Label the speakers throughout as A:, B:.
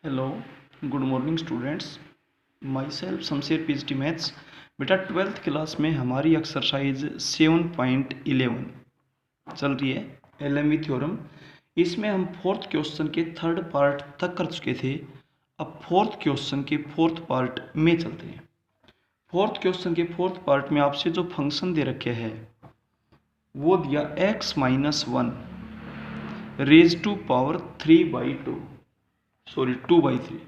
A: Hello, good morning students. My self Shamsher PhD maths. बेटा 12th class में हमारी exercise 7.11 चल रही है, एलएमवी थ्योरम। इसमें हम फोर्थ क्वेश्चन के थर्ड पार्ट तक कर चुके थे। अब फोर्थ क्वेश्चन के फोर्थ पार्ट में चलते हैं। फोर्थ क्वेश्चन के फोर्थ पार्ट में आपसे जो फंक्शन दे रखे है वो दिया x-1 raise to power 3/2, sorry 2/3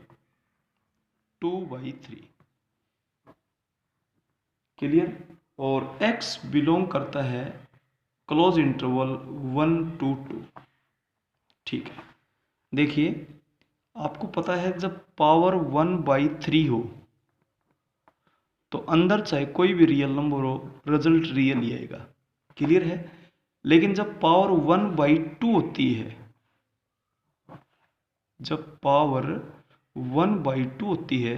A: clear. और x बिलोंग करता है क्लोज इंटरवल 1 to 2। ठीक है, देखिए आपको पता है जब पावर 1/3 हो तो अंदर चाहे कोई भी रियल नंबर हो रिजल्ट रियल ही आएगा। क्लियर है। लेकिन जब पावर 1/2 होती है, जब पावर 1/2 होती है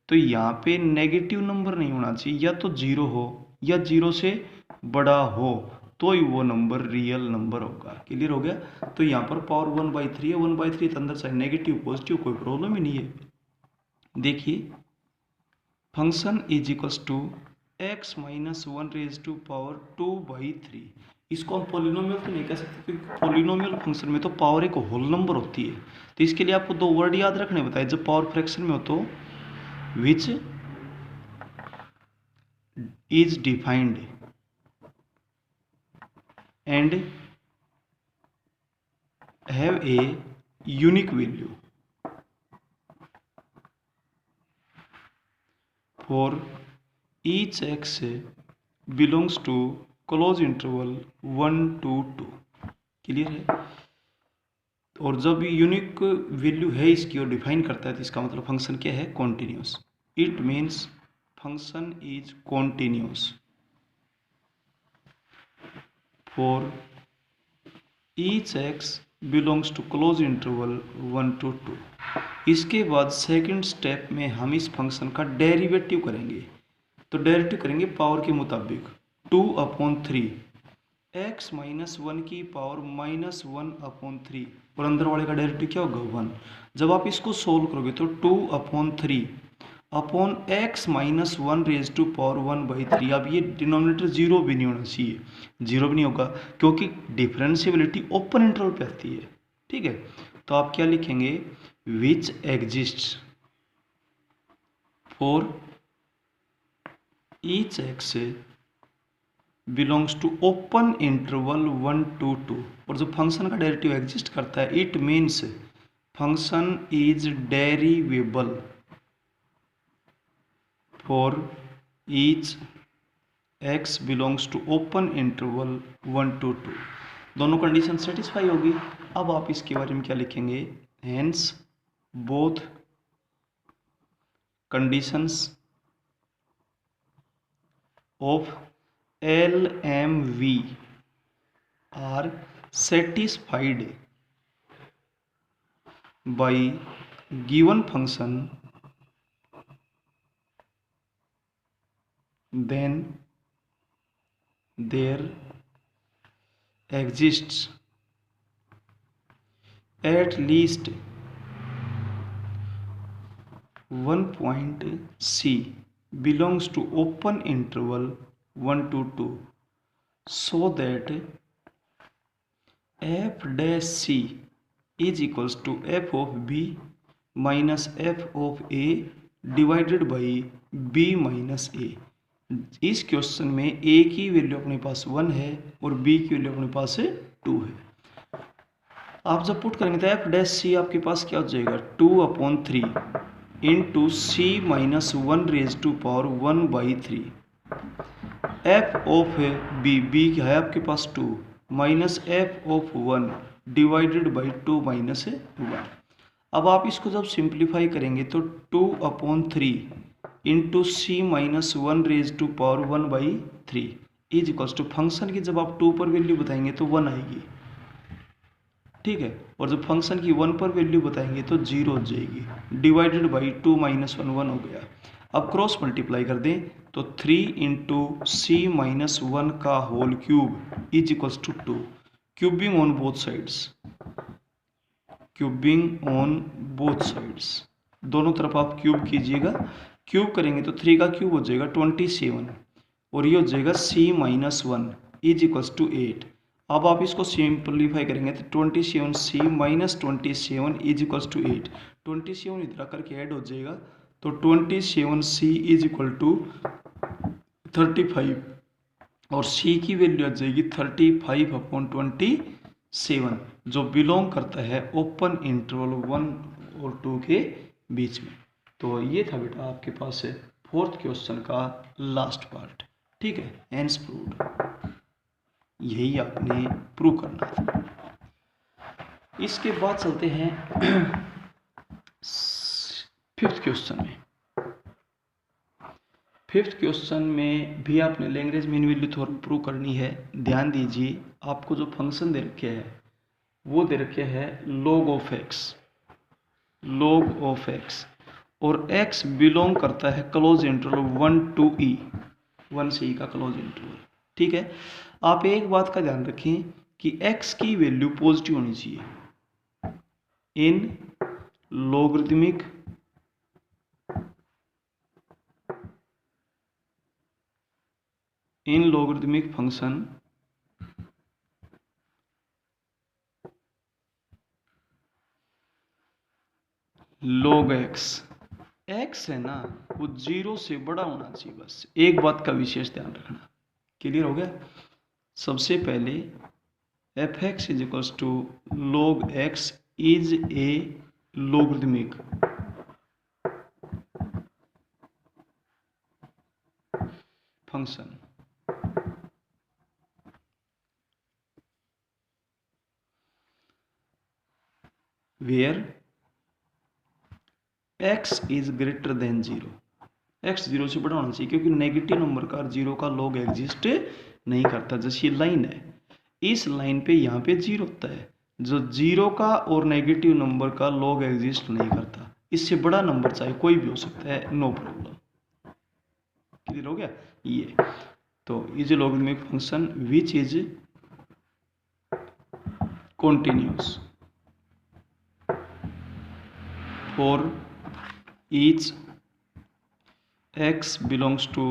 A: तो यहाँ पे नेगेटिव नंबर नहीं होना चाहिए, या तो जीरो हो या जीरो से बड़ा हो तो ही वो नंबर रियल नंबर होगा। क्लियर हो गया। तो यहाँ पर पावर 1/3 है, 1/3 के अंदर चाहे नेगेटिव पॉजिटिव कोई प्रॉब्लम ही नहीं है। देखिए function is equals to x-1 raise to power 2/3। इसको हम पोलिनोमियल तो नहीं कह सकते क्योंकि पोलिनोमियल फंक्शन में तो पावर एक होल नंबर होती है। तो इसके लिए आपको दो वर्ड याद रखने बताए। जब पावर फ्रैक्शन में हो तो which is defined and have a unique value for each x belongs to close interval 1 to 2। Clear है। और जब यूनिक वैल्यू है इसकी और डिफाइन करता है तो इसका मतलब फंक्शन क्या है, continuous. It means function is continuous for each x belongs to close interval 1 to 2। इसके बाद सेकंड स्टेप में हम इस फंक्शन का डेरिवेटिव करेंगे। तो डेरिवेटिव करेंगे पावर के मुताबिक 2/3 x-1 की पावर -1/3 और अंदर वाले का डेरिवेटिव क्या होगा 1। जब आप इसको सोल्व करोगे तो 2/3 upon x-1 raise to power 1/3। अब ये डिनोमिनेटर जीरो भी नहीं होना चाहिए, जीरो भी नहीं होगा क्योंकि डिफरेंशियबिलिटी ओपन इंटरवल पे आती है। ठीक है, तो आप क्या लिखेंगे, which exist for each x belongs to open interval 1 to 2। और जो फंक्शन का डेरिवेटिव एग्जिस्ट करता है it means function is derivable for each x belongs to open interval 1 to 2। दोनों कंडीशन सेटिस्फाई होगी। अब आप इसके बारे में क्या लिखेंगे, hence both conditions of LMV are satisfied by given function, then there exists at least one point C belongs to open interval 1 to 2 so that f dash C is equals to f of B minus f of A divided by B minus A। इस question में A की value अपने पास 1 है और B की value अपने पास 2 है। आप जब पुट करेंगे तो f डैश C आपके पास क्या हो जाएगा, 2/3 into C minus 1 raise to power 1/3। f of B क्या है आपके पास 2 minus f of 1 divided by 2 minus 1। अब आप इसको जब सिंप्लीफाई करेंगे तो 2/3 into C minus 1 raise to power 1/3 is equals to function की जब आप 2 पर वैल्यू बताएंगे तो 1 आएगी। ठीक है, और जब फंक्शन की 1 पर वैल्यू बताएंगे तो 0 हो जाएगी, डिवाइडेड बाई 2 माइनस 1 1 हो गया। अब क्रॉस मल्टीप्लाई कर दें तो 3 इंटू C माइनस 1 का whole cube is equals to 2, cubing on both sides. Cubing on both sides, दोनों तरफ आप क्यूब कीजिएगा। क्यूब करेंगे तो 3 का क्यूब हो जाएगा 27 और ये हो जाएगा c-1 इज इक्वल्स टू 8। अब आप इसको सिंपलीफाई करेंगे तो 27c-27 इज इक्वल्स टू 8। 27 इधर करके ऐड हो जाएगा तो 27c इज इक्वल टू 35 और c की वैल्यू आ जाएगी 35/27 जो बिलोंग करता है ओपन इंटरवल 1 और 2 के बीच में। तो ये था बेटा आपके पास है 4th क्वेश्चन का लास्ट पार्ट। ठीक है, हेंस प्रूव्ड, यही आपने प्रूव करना था। इसके बाद चलते हैं 5th क्वेश्चन में। 5th क्वेश्चन में भी आपने Lagrange mean value theorem prove करनी है। ध्यान दीजिए, आपको जो फंक्शन दे रखे हैं वो दे रखे हैं log ऑफ x और x बिलोंग करता है क्लोज इंटरवल 1 to e, 1 से e का क्लोज इंटरवल। ठीक है, आप एक बात का ध्यान रखें कि x की वैल्यू पॉजिटिव होनी चाहिए इन लोगरिथमिक फंक्शन log x है ना वो 0 से बड़ा होना चाहिए, बस एक बात का विशेष ध्यान रखना। क्लियर हो गया? सबसे पहले f(x) is equals to log x is a logarithmic function where x is greater than 0। x 0 से बड़ा होना चाहिए क्योंकि नेगेटिव नंबर का 0 का log एग्जिस्ट नहीं करता। जैसे ये लाइन है, इस लाइन पे यहाँ पे 0 होता है, जो 0 का और नेगेटिव नंबर का log एग्जिस्ट नहीं करता। इससे बड़ा नंबर चाहे कोई भी हो सकता है, नो प्रॉब्लम। क्लियर हो गया? ये तो is a logarithmic function which is continuous for each x belongs to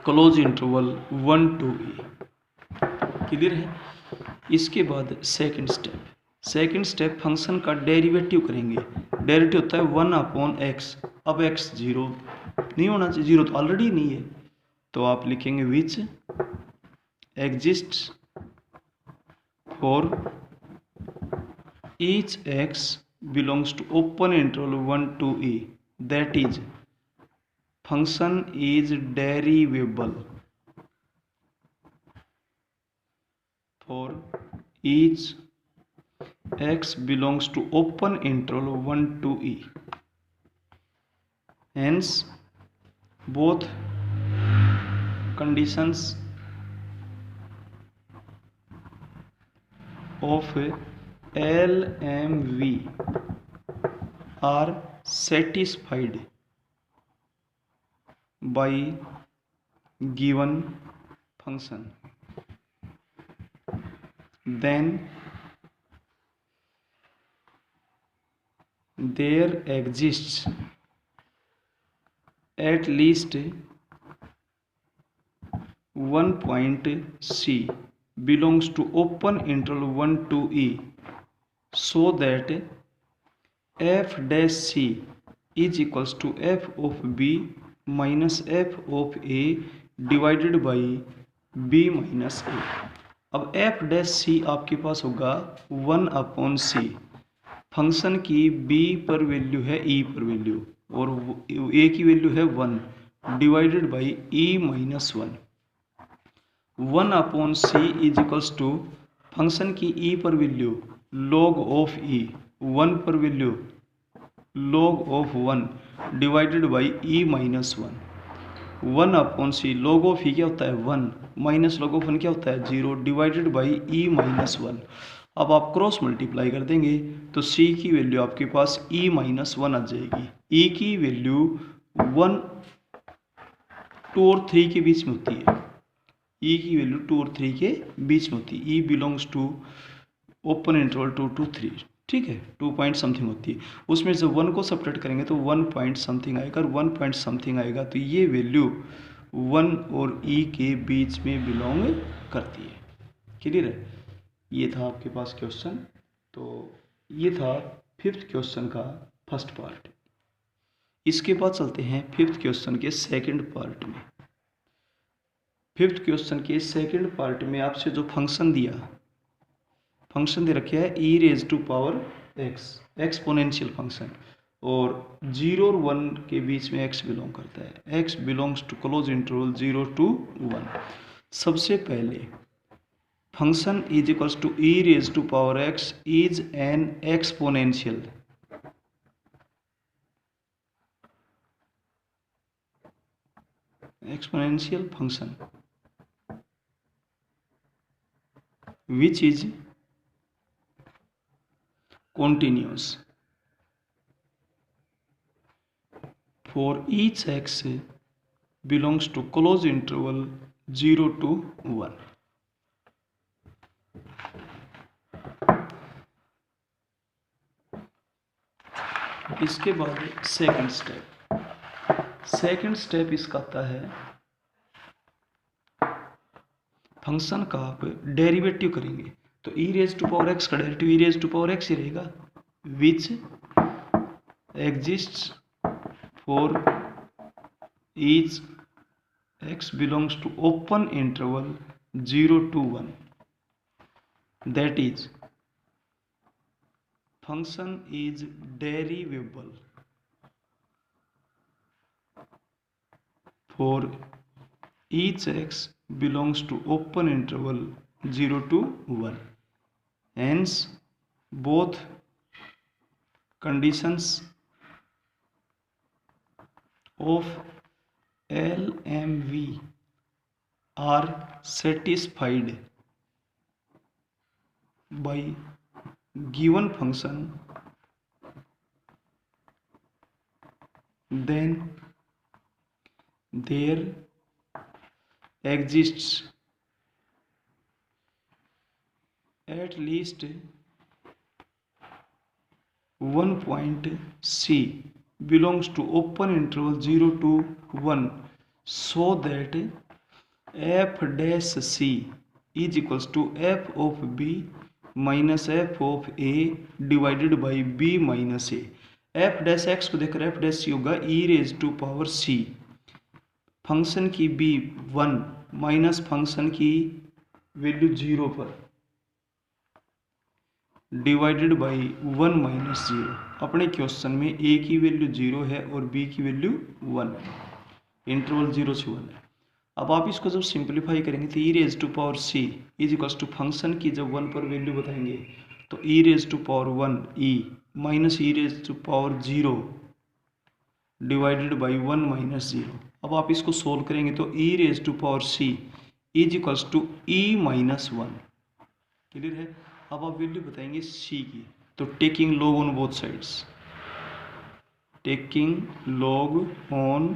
A: close interval 1 to e। Clear है? इसके बाद सेकंड स्टेप फंक्शन का डेरिवेटिव करेंगे। डेरिवेटिव होता है 1/x। अब x 0 नहीं होना चाहिए, 0 तो ऑलरेडी नहीं है, तो आप लिखेंगे which exists for each x belongs to open interval 1 to e, that is function is derivable for each x belongs to open interval 1 to e, hence both conditions of LMV are satisfied by given function, then there exists at least one point C belongs to open interval 1 to E, so that f dash c is equals to f of b minus f of a divided by b minus a। अब f dash c आपके पास होगा 1/c। Function की b पर value है e पर value और a की value है 1 divided by e minus 1। 1/c is equals to function की e पर वैल्यू log ऑफ e, 1 पर value log of 1 divided by e minus 1। 1/c log of e क्या होता है 1 माइनस log ऑफ 1 क्या होता है 0 डिवाइडेड बाई e माइनस 1। अब आप क्रॉस मल्टीप्लाई कर देंगे तो c की वैल्यू आपके पास e माइनस 1 आ जाएगी। e की वैल्यू 1, 2 और 3 के बीच में होती है। e की वैल्यू 2 और 3 के बीच में होती है। e belongs to open interval 2 to 3, ठीक है, 2 पॉइंट समथिंग होती है। उसमें जब 1 को सब्ट्रैक्ट करेंगे तो 1 पॉइंट समथिंग आएगा, और 1 पॉइंट समथिंग आएगा तो ये वैल्यू 1 और ई के बीच में बिलोंग करती है। क्लियर है? ये था आपके पास क्वेश्चन। तो ये था 5th क्वेश्चन का फर्स्ट पार्ट। इसके बाद चलते हैं 5th क्वेश्चन के सेकंड पार्ट में। 5th क्वेश्चन के सेकंड पार्ट में आपसे जो फंक्शन दे रखे है e raise to power x, exponential function, और 0 और 1 के बीच में x बिलोंग करता है। x belongs to close interval 0 to 1। सबसे पहले function is equals to e raise to power x is an exponential function which is continuous for each x belongs to close interval 0 to 1। इसके बाद second step इसका आता है, function का आप derivative करेंगे। तो e raise to power x का derivative e raise to power x ही रहेगा, which exists for each x belongs to open interval 0 to 1, that is function is derivable for each x belongs to open interval 0 to 1, hence both conditions of LMV are satisfied by given function, then there exists at least one point C belongs to open interval 0 to 1, so that f dash C is equals to f of B minus f of A divided by B minus A। f dash x को देखकर f dash C होगा e raise to power C, function की b 1 minus function की value 0 पर divided by 1 minus 0। अपने question में a की value 0 है और b की वैल्यू 1 है, इंटरवल 0 से 1 है। अब आप इसको जब सिंप्लीफाई करेंगे तो e raise to power c is equals to function की जब 1 पर वैल्यू बताएंगे तो e raise to power 1 e minus e raise to power 0 divided by 1 minus 0। अब आप इसको सोल्व करेंगे तो e raise to power c is equals to e minus 1। Clear है? अब आप वैल्यू बताएंगे c की, तो taking log on both sides, taking log on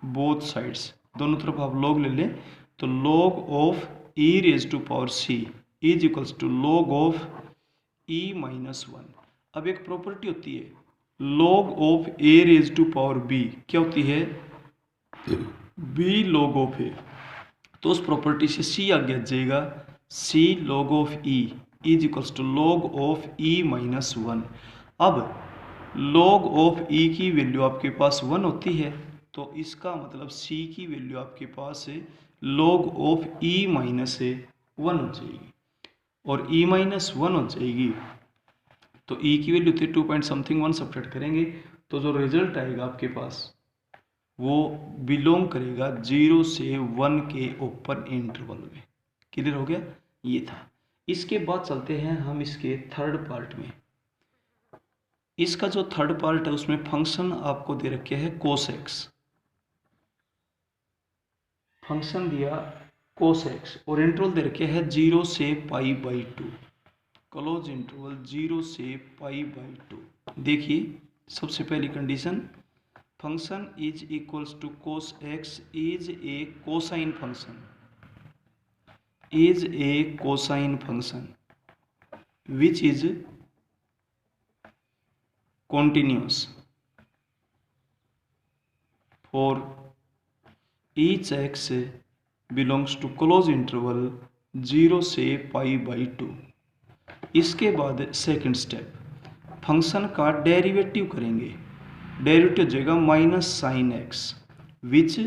A: both sides, दोनों तरफ आप लॉग ले लें, तो log of e raise to power c is equals to log of e minus 1। अब एक प्रॉपर्टी होती है log of a raise to power b, क्या होती है? b log of a। तो उस प्रॉपर्टी से c आगे आ जाएगा, c log of e is equals to log of e minus 1। अब log ऑफ e की वैल्यू आपके पास 1 होती है, तो इसका मतलब c की वैल्यू आपके पास log ऑफ e माइनस 1 हो जाएगी, और e माइनस 1 हो जाएगी तो e की वैल्यू थी 2 पॉइंट समथिंग 1, सब्ट्रैक्ट करेंगे तो जो रिजल्ट आएगा आपके पास वो बिलोंग करेगा 0 से 1 के ओपन इंटरवल में। क्लियर हो गया? ये था। इसके बाद चलते हैं हम इसके थर्ड पार्ट में। इसका जो थर्ड पार्ट है उसमें फंक्शन आपको दे रखे है cos x, फंक्शन दिया cos x और इंटरवल दे रखे है 0 से पाई बाई 2, क्लोज इंटरवल 0 से पाई बाई 2। देखिए सबसे पहली condition, function is equals to cos x is a cosine function, is a cosine function. Which is continuous for each x belongs to close interval 0 से π/2। इसके बाद second step, function का derivative करेंगे। Derivative हो जाएगा minus sine X which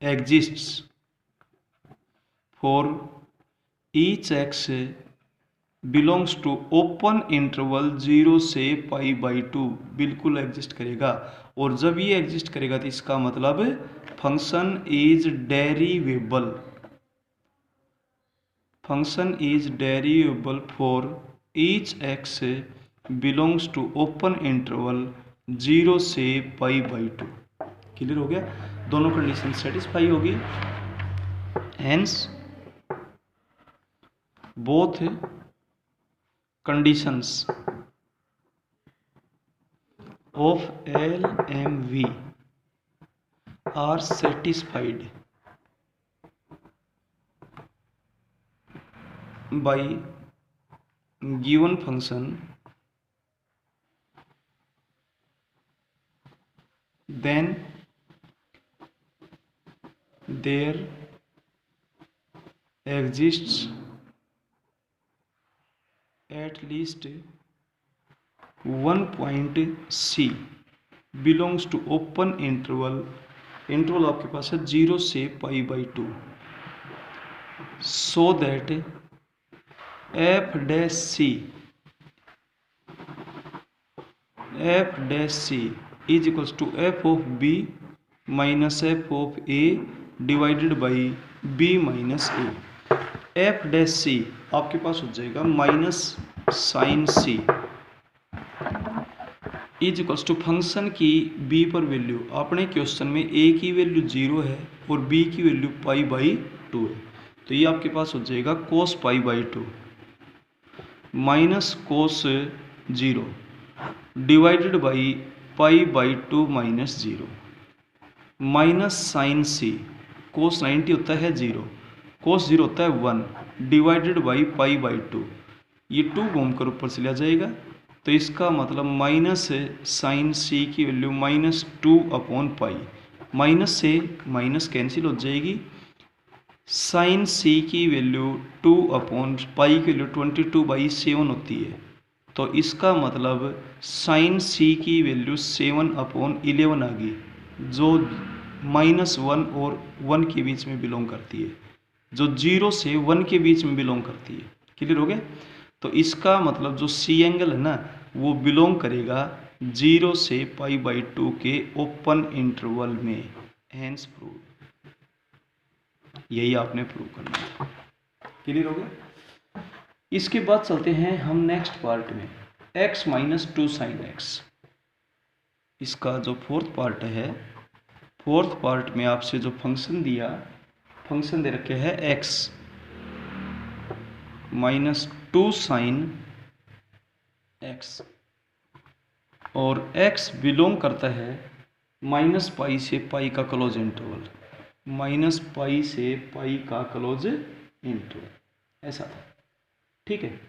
A: exists for each x belongs to open interval 0 से π/2। बिल्कुल exist करेगा, और जब ये एग्जिस्ट करेगा तो इसका मतलब function is derivable. Function is derivable for each x belongs to open interval 0 से π/2। क्लियर हो गया, दोनों कंडीशन सेटिस्फाई होगी। Hence both conditions of LMV are satisfied by given function, then there exists at least one point C belongs to open interval। Interval आपके पास है 0 से π/2, so that f dash c is equals to f of b minus f of a divided by b minus a। F dash C आपके पास हो जाएगा minus sine C is equals to function की B पर value. अपने question में A की value 0 है और बी की वैल्यू π/2 है, तो ये आपके पास हो जाएगा cos π/2 minus cos 0 divided by π/2 minus 0 minus sine C. Cos 90 होता है 0, कोस 0 होता है 1 डिवाइडेड बाई π/2। ये 2 घूम कर ऊपर चला जाएगा, तो इसका मतलब माइनस साइन सी की वैल्यू -2/π। माइनस से माइनस कैंसिल हो जाएगी। साइन सी की वैल्यू 2/π की वैल्यू 22/7 होती है, तो इसका मतलब साइन सी की वैल्यू 7/11 आ गई, जो -1 और 1 के बीच में बिलोंग करती है, जो 0 से 1 के बीच में बिलोंग करती है। क्लियर हो गया, तो इसका मतलब जो सी एंगल है ना वो बिलोंग करेगा 0 से π/2 के ओपन इंटरवल में। हेंस प्रूव, यही आपने प्रूव करना था। क्लियर हो गया। इसके बाद चलते हैं हम नेक्स्ट पार्ट में, x - 2 sin x। इसका जो फोर्थ पार्ट है, फोर्थ पार्ट में आपसे जो फंक्शन दिया, फंक्शन दे रखे है x - 2 sin x, और x बिलोंग करता है -π से π का क्लोज इंटरवल, -π से π का क्लोज इंटरवल, ऐसा था। ठीक है,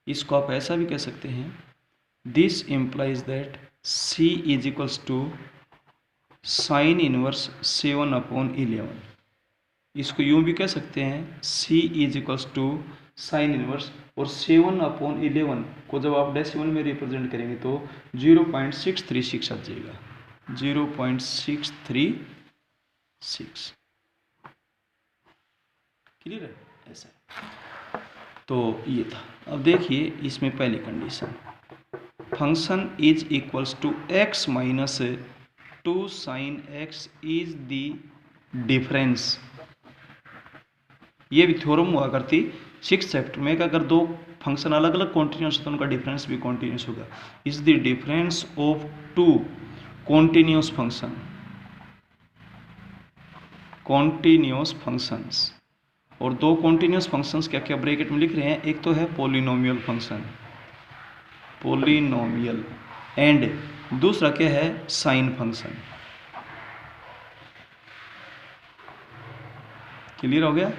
A: इसको आप ऐसा भी कह सकते हैं, this implies that c is equals to sine inverse 7/11। इसको यूं भी कह सकते हैं, c is equals to sine inverse, और 7/11 को जब आप डेसिमल में रिप्रेजेंट करेंगे तो 0.636 आ जाएगा, 0.636। क्लियर है, ऐसा। तो ये था। अब देखिए इसमें पहली condition, function is equals to x - 2 sin x is the difference. ये भी थ्योरम हुआ करती 6th चैप्टर में, अगर दो फंक्शन अलग अलग कॉन्टिन्यूस तो उनका डिफरेंस भी कॉन्टिन्यूस होगा। Is the difference of 2 continuous function, continuous functions. और दो कॉन्टिन्यूस फंक्शंस क्या क्या ब्रैकेट में लिख रहे हैं, एक तो है पॉलिनोमियल फंक्शन, पॉलिनोमियल, एंड दूसरा क्या है, साइन फंक्शन। क्लियर हो गया।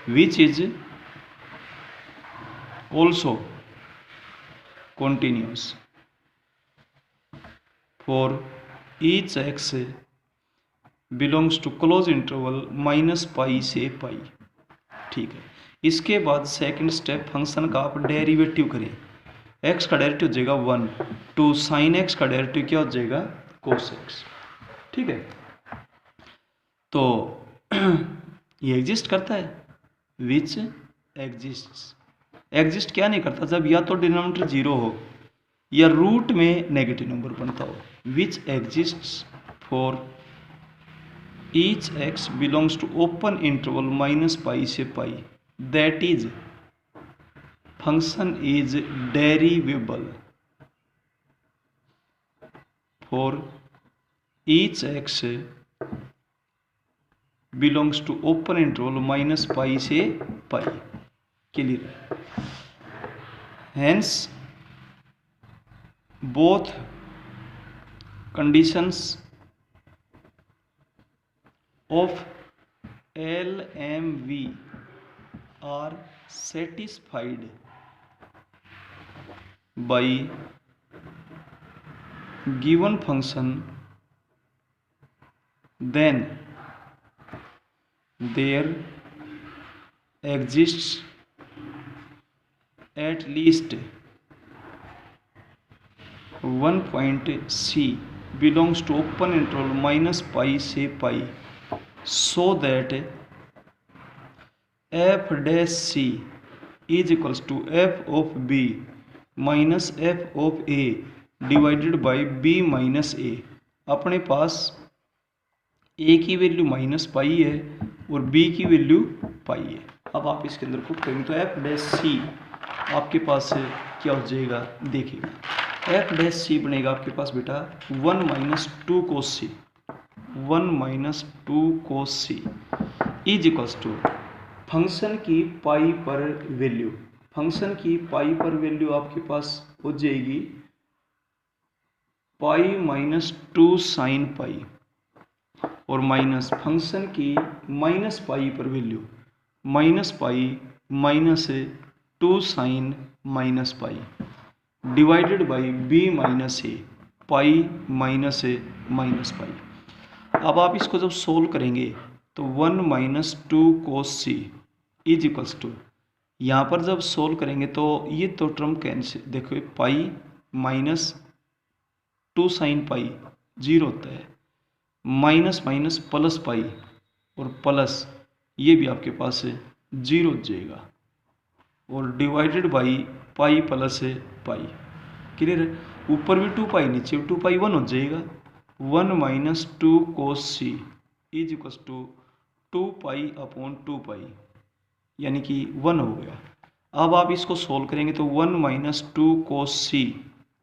A: Which is also continuous for each x belongs to close interval minus pi से पाई। ठीक है, इसके बाद सेकंड स्टेप फंक्शन का आप डेरिवेटिव करें। x का डेरिवेटिव हो जाएगा 1 टू साइन x का डेरिवेटिव क्या हो जाएगा cos x। ठीक है, तो ये एग्जिस्ट करता है, विच एग्जिस्ट क्या नहीं करता, जब या तो डिनोमिनेटर जीरो हो या रूट में नेगेटिव नंबर बनता हो। Which exists for each x belongs to open interval minus pi से pi, that is function is derivable for each x belongs to open interval minus pi से pi. Clear है? Hence, both conditions of LMV are satisfied by given function, then there exists at least one point C belongs to open interval minus pi से पाई, so that f dash C is equals to f of B minus f of A divided by B minus A। अपने पास A की value minus पाई है और B की value pi है। अब आप इसके अंदर पुट करेंगे तो f dash C आपके पास क्या हो जाएगा, देखिएगा f डैश सी बनेगा आपके पास बेटा 1 minus two cos C, 1 minus two cos C is equals to function की पाई पर वैल्यू, फंक्शन की पाई पर वैल्यू आपके पास हो जाएगी pi minus two sine pi, और माइनस फंक्शन की माइनस पाई पर value minus pi minus two sine minus pi divided by B minus A, pi minus A minus pi. अब आप इसको जब सोल्व करेंगे तो 1 minus two cos C is equals to, यहाँ पर जब सोल्व करेंगे तो ये तो टर्म कैंसिल, देखो पाई minus two sine pi zero होता है, माइनस माइनस प्लस पाई और प्लस ये भी आपके पास जीरो हो जाएगा, और divided by pi plus pi. Clear है? ऊपर भी 2 पाई नीचे भी 2 पाई 1 हो जाएगा। 1 minus two cos C is equals to 2 pi upon 2 pi, यानी कि 1 हो गया। अब आप इसको सोल्व करेंगे तो 1 minus two cos C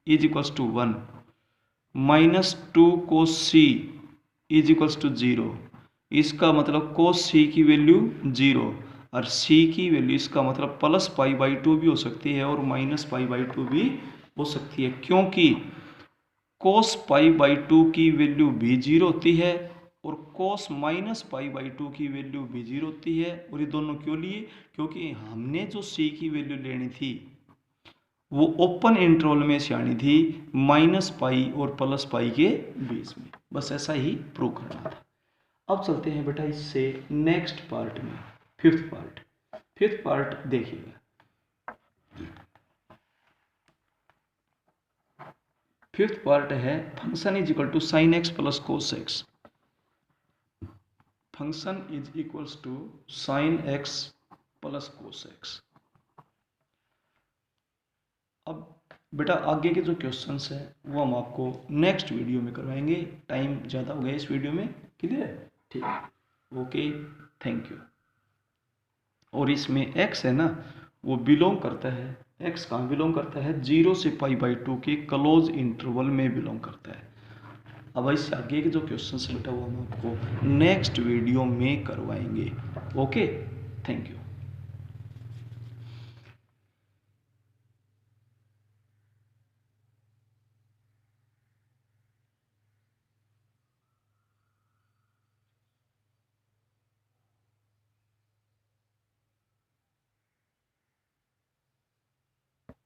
A: is equals to 1 minus two cos C is equals to 0। इसका मतलब कोस सी की वैल्यू 0 और c की वैल्यू, इसका मतलब प्लस पाई बाई 2 भी हो सकती है और माइनस पाई बाई 2 भी हो सकती है, क्योंकि कोस पाई बाई 2 की वैल्यू भी 0 होती है और कोस माइनस पाई बाई 2 की वैल्यू भी 0 होती है। और ये दोनों क्यों लिए? क्योंकि हमने जो c की वैल्यू लेनी थी वो ओपन इंटरवल में से आनी थी माइनस पाई और प्लस पाई के बीच में। बस ऐसा ही प्रूव करना था। अब चलते हैं बेटा इससे नेक्स्ट पार्ट में, फिफ्थ पार्ट देखिएगा। फिफ्थ पार्ट है function is equal to sine X plus cos X. Function is equals to sine X plus cos X. अब बेटा आगे के जो क्वेश्चंस है वो हम आपको नेक्स्ट वीडियो में करवाएंगे, टाइम ज़्यादा हो गया इस वीडियो में। क्लियर है? ठीक है, ओके, थैंक यू। और इसमें x है ना, वो बिलोंग करता है, x कहाँ बिलोंग करता है? 0 से पाई बाई 2 के क्लोज इंटरवल में बिलोंग करता है। अब इससे आगे के जो क्वेश्चन है बेटा वो हम आपको नेक्स्ट वीडियो में करवाएंगे। Okay, thank you.